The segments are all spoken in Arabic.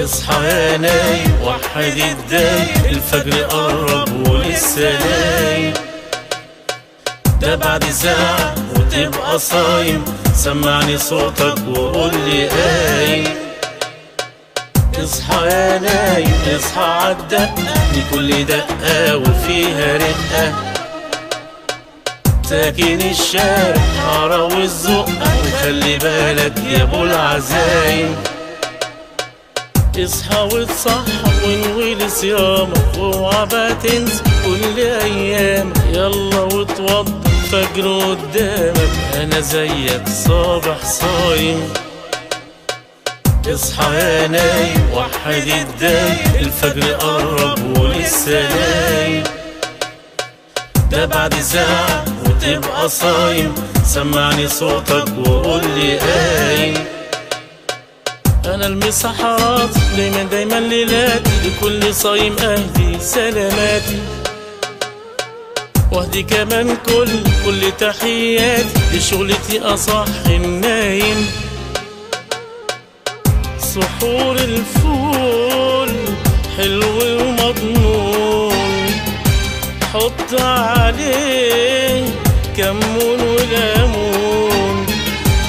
اصحى يا نايم وحد الدايم، الفجر قرب ولسه نايم، ده بعد ساعة وتبقى صايم، سمعني صوتك وقول لي قايم. اصحى يا نايم اصحى عالدقة، دي كل دقة وفيها رقة، ساكن الشارع حارة والزقة، وخلي بالك يا ابو العزايم. اصحى واتصحى وانوي صيامك، واوعى بقى تنسى كل ايامك، يلا واتوضى فجر قدامك، انا زيك صابح صايم. اصحى يا نايم وحد الدايم، الفجر قرب ولسه نايم، ده بعد ساعة وتبقى صايم، سمعني صوتك وقول لي قايم. انا المسحرات دايما ليلاتي، لكل صايم اهدي سلاماتي، واهدي كمان كل تحياتي، لشغلتي اصحي النايم. سحور الفول حلو ومضمون، حط عليه كمون وليمون،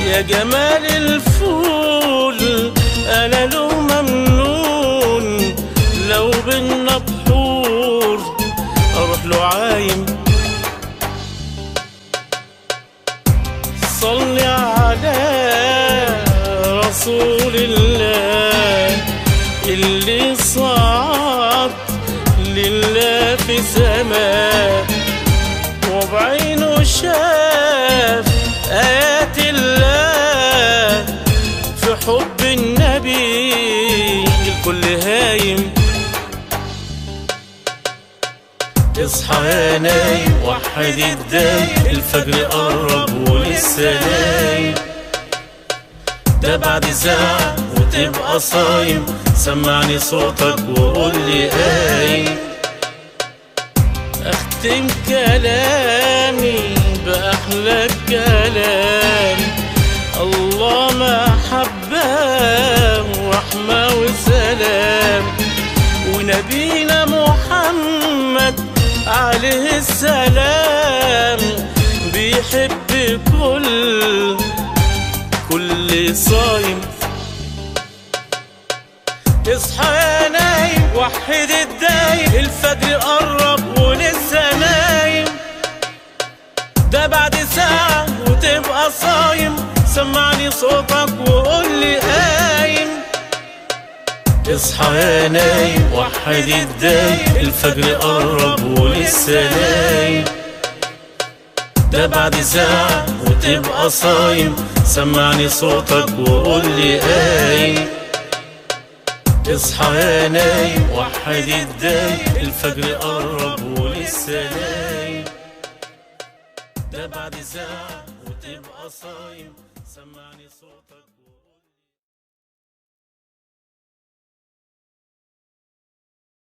يا جمال الفول أنا له ممنون، لو بينا بحور أروح له عايم. صلي على رسول الله اللي صعد لله في سماء، وبعينه شاف آيات الله، في حب النبي الكل هايم. اصحى يا نايم وحد الدايم، الفجر قرب ولسه نايم، ده بعد ساعة وتبقى صايم، سمعني صوتك وقول لي قايم. اختم كلامي بأحلى الكلام، الله محبة ورحمة وسلام، ونبينا محمد عليه السلام، بيحب كل صايم. اصحى يا نايم وحد الدايم، الفجر قرب ولسه نايم، ده بعد ساعة وتبقى صايم، سمعني صوتك وقول لي قايم. اصحى يا نايم وحد الدايم، الفجر قرب ولسه نايم، ده بعد ساعة وتبقى صايم، سمعني صوتك وقول لي قايم. اصحى يا نايم وحد الدايم، الفجر قرب ولسه نايم، ده بعد ساعة وتبقى صايم، سمعني صوتك.